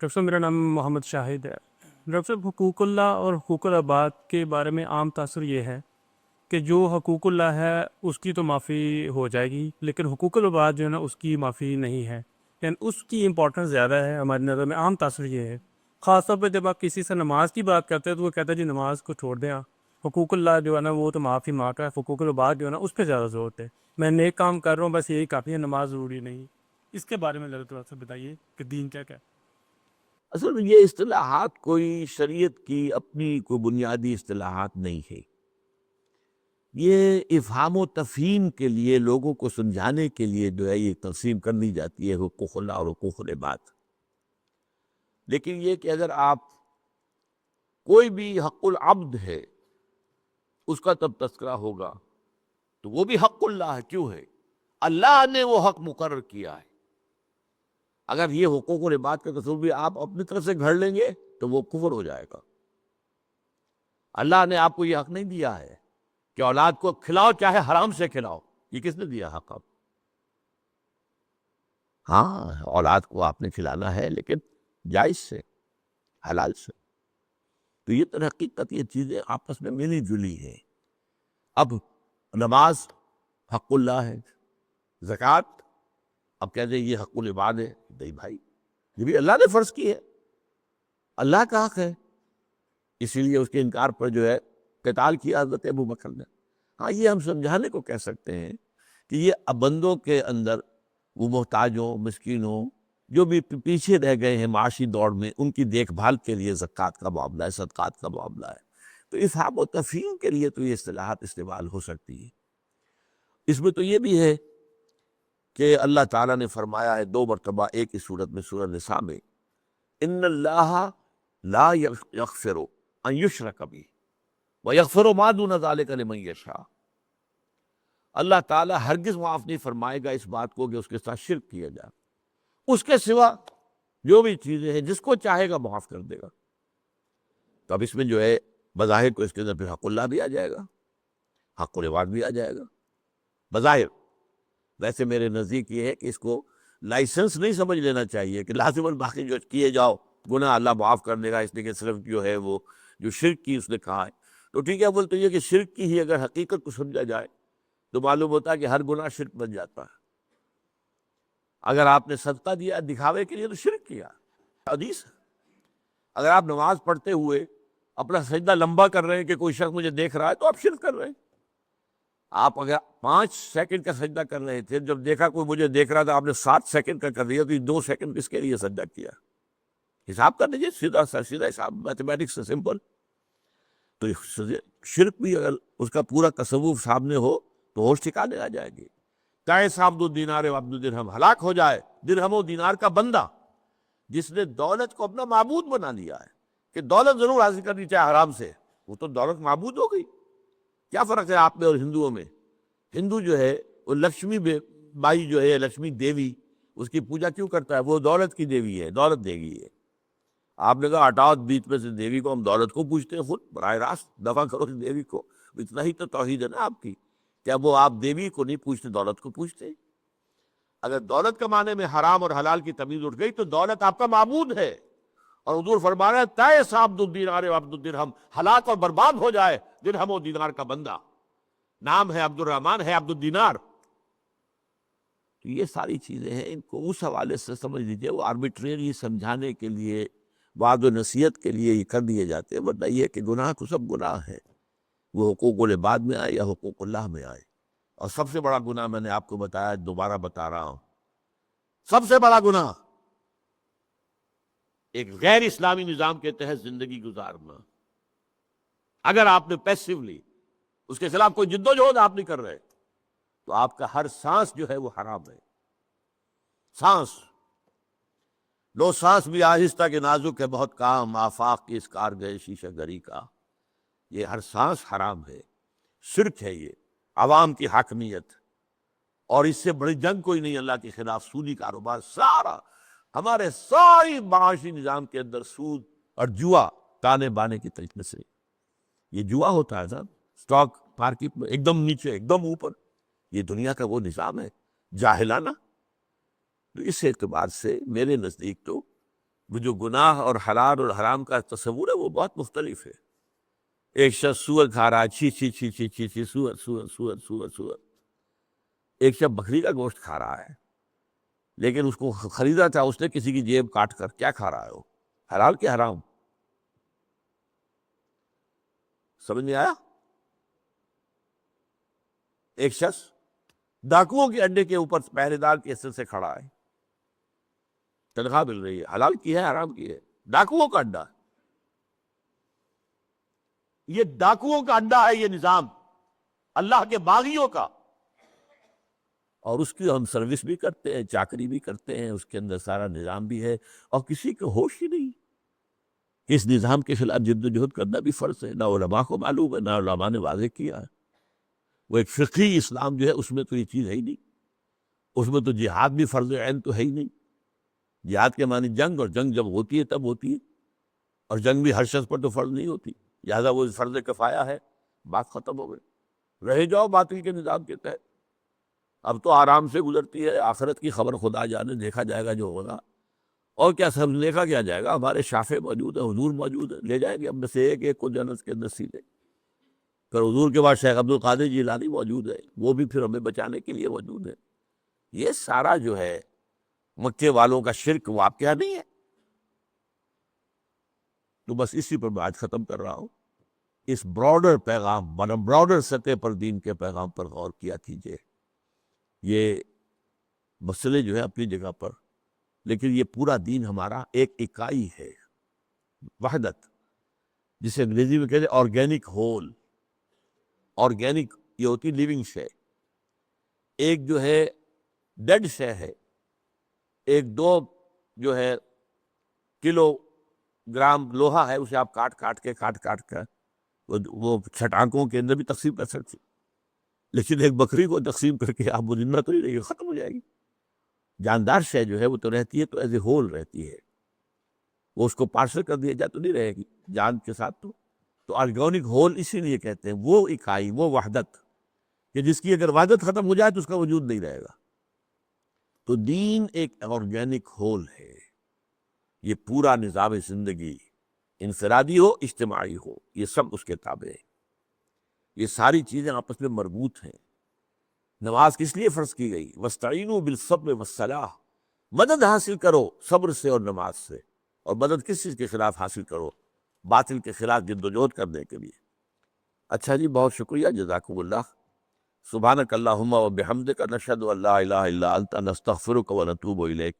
Doctor صاحب میرا نام محمد شاہد ہے۔ ڈاکٹر صاحب حقوق اللہ اور حقوق العباد کے بارے میں عام تاثر یہ ہے کہ جو حقوق اللہ ہے اس کی تو معافی ہو جائے گی، لیکن حقوق العباد جو ہے نا اس کی معافی نہیں ہے، یعنی اس کی امپورٹنس زیادہ ہے ہماری نظر میں۔ عام تاثر یہ ہے، خاص طور پہ جب آپ کسی سے نماز کی بات کرتے ہیں تو وہ کہتا ہے جی نماز کو چھوڑ دیں آپ، حقوق اللہ جو ہے نا وہ تو معافی مانگ رہا ہے، حقوق العباد جو ہے نا اس پہ زیادہ زور ہے۔ میں نیک کام کر رہا ہوں بس یہی کافی ہے، نماز ضروری نہیں۔ اس کے بارے میں ذرا تھوڑا سا بتائیے کہ دین کیا ہے۔ اصل میں یہ اصطلاحات کوئی شریعت کی اپنی کوئی بنیادی اصطلاحات نہیں ہے، یہ افہام و تفہیم کے لیے لوگوں کو سمجھانے کے لیے جو ہے یہ تقسیم کر دی جاتی ہے حقوق اللہ اور حقوق العباد۔ لیکن یہ کہ اگر آپ کوئی بھی حق العبد ہے اس کا تب تذکرہ ہوگا تو وہ بھی حق اللہ ہے، کیوں ہے؟ اللہ نے وہ حق مقرر کیا ہے۔ اگر یہ حقوق العباد کا تصور بھی آپ اپنی طرف سے گھڑ لیں گے تو وہ کفر ہو جائے گا۔ اللہ نے آپ کو یہ حق نہیں دیا ہے کہ اولاد کو کھلاؤ چاہے حرام سے کھلاؤ، یہ کس نے دیا حق آپ؟ ہاں، اولاد کو آپ نے کھلانا ہے لیکن جائز سے، حلال سے۔ تو یہ در حقیقت یہ چیزیں آپس میں ملی جلی ہیں۔ اب نماز حق اللہ ہے، زکوٰۃ اب کہتے ہیں یہ حق العباد ہے، نہیں بھائی، یہ بھی اللہ نے فرض کی ہے، اللہ کا حق ہے، اسی لیے اس کے انکار پر جو ہے قتال کیا حضرت ابو بکر نے۔ ہاں، یہ ہم سمجھانے کو کہہ سکتے ہیں کہ یہ بندوں کے اندر وہ محتاجوں، مسکینوں جو بھی پیچھے رہ گئے ہیں معاشی دوڑ میں، ان کی دیکھ بھال کے لیے زکوٰۃ کا معاملہ ہے، صدقات کا معاملہ ہے۔ تو افہام و تفہیم کے لیے تو یہ اصطلاحات استعمال ہو سکتی ہے۔ اس میں تو یہ بھی ہے کہ اللہ تعالیٰ نے فرمایا ہے 2 مرتبہ ایک ہی صورت میں، سورہ نساء میں، ان اللہ لا یغفر ان یشرک بہ ویغفر ما دون ذلک لمن یشاء۔ اللہ تعالیٰ ہرگز معاف نہیں فرمائے گا اس بات کو کہ اس کے ساتھ شرک کیا جائے، اس کے سوا جو بھی چیزیں ہیں جس کو چاہے گا معاف کر دے گا۔ تو اب اس میں جو ہے بظاہر کو اس کے اندر پھر حق اللہ بھی آ جائے گا، حق العباد بھی آ جائے گا بظاہر۔ ویسے میرے نزدیک یہ ہے کہ اس کو لائسنس نہیں سمجھ لینا چاہیے کہ لازم الباقی جو کیے جاؤ گناہ اللہ معاف کر دے گا، اس لیے کہ صرف جو ہے وہ جو شرک کی اس نے کہا ہے تو ٹھیک ہے۔ بولتے یہ کہ شرک کی ہی اگر حقیقت کو سمجھا جائے تو معلوم ہوتا ہے کہ ہر گناہ شرک بن جاتا ہے۔ اگر آپ نے صدقہ دیا دکھاوے کے لیے تو شرک کیا، حدیث ہے۔ اگر آپ نماز پڑھتے ہوئے اپنا سجدہ لمبا کر رہے ہیں کہ کوئی شخص مجھے دیکھ رہا ہے تو آپ شرک کر رہے ہیں۔ آپ اگر 5 سیکنڈ کا سجدہ کر رہے تھے، جب دیکھا کوئی مجھے دیکھ رہا تھا آپ نے 7 سیکنڈ کا کر دیا، تو یہ 2 سیکنڈ کس کے لیے سجدہ کیا؟ حساب کر لیجیے، سیدھا حساب، میتھمیٹکس سے سمپل۔ تو شرک بھی اگر اس کا پورا تصور سامنے ہو تو ہوش ٹھکانے آ جائے گی۔ تعس عبد الدینار و عبد الدرہم، ہلاک ہو جائے درہم و دینار کا بندہ جس نے دولت کو اپنا معبود بنا لیا ہے کہ دولت ضرور حاصل کرنی چاہے حرام سے، وہ تو دولت معبود ہو گئی۔ کیا فرق ہے آپ میں اور ہندوؤں میں؟ ہندو جو ہے وہ لکشمی بائی جو ہے، لکشمی دیوی، اس کی پوجا کیوں کرتا ہے؟ وہ دولت کی دیوی ہے، دولت دے گی ہے۔ آپ نے کہا ہٹاؤ بیچ میں سے دیوی کو، ہم دولت کو پوجتے ہیں، خود براہ راست دفع کرو اس دیوی کو۔ اتنا ہی تو توحید ہے نا آپ کی، کیا وہ آپ دیوی کو نہیں پوجتے، دولت کو پوجتے؟ اگر دولت کے معنی میں حرام اور حلال کی تمیز اٹھ گئی تو دولت آپ کا معبود ہے۔ اور حضور فرما رہے ہیں تعس عبد الدینار و عبد الدرہم، ہلاک اور برباد ہو جائے درہم و دینار کا بندہ۔ نام ہے عبد الرحمن، ہے عبد الدینار۔ تو یہ ساری چیزیں ہیں، ان کو اس حوالے سے سمجھ لیجیے، وہ آربیٹریری سمجھانے کے لیے، وعظ و نصیحت کے لیے یہ کر دیے جاتے ہیں، ورنہ یہ کہ گناہ تو سب گناہ ہے، وہ حقوق العباد میں آئے یا حقوق اللہ میں آئے۔ اور سب سے بڑا گناہ میں نے آپ کو بتایا، دوبارہ بتا رہا ہوں، سب سے بڑا گناہ ایک غیر اسلامی نظام کے تحت زندگی گزارنا۔ اگر آپ نے پیسیولی اس کے خلاف کوئی جد و جہد آپ نہیں کر رہے تو آپ کا ہر سانس جو ہے وہ حرام ہے۔ سانس لو، سانس بھی آہستہ کے نازک ہے بہت کام، آفاق کی اس کار گئے شیشہ گری کا، یہ ہر سانس حرام ہے، شرک ہے یہ، عوام کی حاکمیت، اور اس سے بڑی جنگ کوئی نہیں اللہ کے خلاف۔ سودی کاروبار سارا ہمارے ساری معاشی نظام کے اندر سود اور جوا تانے بانے کی طریقے سے، یہ جوا ہوتا ہے صاحب، سٹاک مارکیٹ میں ایک دم نیچے ایک دم اوپر، یہ دنیا کا وہ نظام ہے جاہلانہ۔ تو اس اعتبار سے میرے نزدیک تو وہ جو گناہ اور حلال اور حرام کا تصور ہے وہ بہت مختلف ہے۔ ایک شخص سور کھا رہا ہے، چھی چھی چھی چھی چھی چھی، سور سور سور سور سور۔ ایک شخص بکری کا گوشت کھا رہا ہے، لیکن اس کو خریدا تھا اس نے کسی کی جیب کاٹ کر، کیا کھا رہا ہے وہ؟ حلال کہ حرام؟ سمجھ نہیں آیا؟ ایک شخص ڈاکوؤں کے اڈے کے اوپر پہرے دار کے حیثیت سے کھڑا ہے، تنخواہ مل رہی ہے، حلال کی ہے حرام کی ہے؟ ڈاکوؤں کا اڈا، یہ ڈاکوؤں کا اڈا ہے یہ نظام، اللہ کے باغیوں کا، اور اس کی ہم سروس بھی کرتے ہیں، چاکری بھی کرتے ہیں، اس کے اندر سارا نظام بھی ہے، اور کسی کو ہوش ہی نہیں۔ اس نظام کے خلاف جد و جہد کرنا بھی فرض ہے، نہ علماء کو معلوم ہے، نہ علماء نے واضح کیا ہے۔ وہ ایک فقہی اسلام جو ہے اس میں تو یہ چیز ہے ہی نہیں، اس میں تو جہاد بھی فرض عین تو ہے ہی نہیں۔ جہاد کے معنی جنگ، اور جنگ جب ہوتی ہے تب ہوتی ہے، اور جنگ بھی ہر شخص پر تو فرض نہیں ہوتی، لہٰذا وہ فرض کفایہ ہے، بات ختم ہو گئی، رہ جاؤ باطل کے نظام کے تحت۔ اب تو آرام سے گزرتی ہے، آخرت کی خبر خدا جانے، دیکھا جائے گا جو ہوگا، اور کیا سب دیکھا کیا جائے گا، ہمارے شافع موجود ہیں، حضور موجود ہیں، لے جائیں گے ہم میں سے ایک ایک کو جنت کے اندر سیدھے۔ پھر حضور کے بعد شیخ عبد القادر جیلانی موجود ہے، وہ بھی پھر ہمیں بچانے کے لیے موجود ہے۔ یہ سارا جو ہے مکے والوں کا شرک واقعہ نہیں ہے؟ تو بس اسی پر بات ختم کر رہا ہوں۔ اس براڈر پیغام، براڈر سطح پر دین کے پیغام پر غور کیا کیجیے۔ یہ مسئلے جو ہے اپنی جگہ پر، لیکن یہ پورا دین ہمارا ایک اکائی ہے، وحدت، جسے انگریزی میں کہتے ہیں آرگینک ہول۔ آرگینک یہ ہوتی لیونگ شے، ایک جو ہے ڈیڈ شے ہے، ایک دو جو ہے کلو گرام لوہا ہے، اسے آپ کاٹ کاٹ کر وہ چھٹانکوں کے اندر بھی تقسیم کر سکتے، لیکن ایک بکری کو تقسیم کر کے آپ وہ زندہ تو نہیں رہے گی، ختم ہو جائے گی۔ جاندار شے جو ہے وہ تو رہتی ہے، تو ایز اے ہول رہتی ہے، وہ اس کو پارسل کر دیا جائے تو نہیں رہے گی جان کے ساتھ۔ تو آرگینک ہول اسی لیے کہتے ہیں، وہ اکائی، وہ وحدت کہ جس کی اگر وحدت ختم ہو جائے تو اس کا وجود نہیں رہے گا۔ تو دین ایک آرگینک ہول ہے، یہ پورا نظام زندگی، انفرادی ہو اجتماعی ہو، یہ سب اس کے تابع ہے، یہ ساری چیزیں آپس میں مربوط ہیں۔ نماز کس لیے فرض کی گئی؟ وَاسْتَعِینُوا بِالصَّبْرِ وَالصَّلَاةِ، مدد حاصل کرو صبر سے اور نماز سے، اور مدد کس چیز کے خلاف حاصل کرو؟ باطل کے خلاف جد و جہد کرنے کے لیے۔ اچھا جی، بہت شکریہ، جزاکم اللہ۔ سبحانک اللہم و بحمدک، نشہد ان لا الہ الا انت، نستغفرک و نتوب الیک۔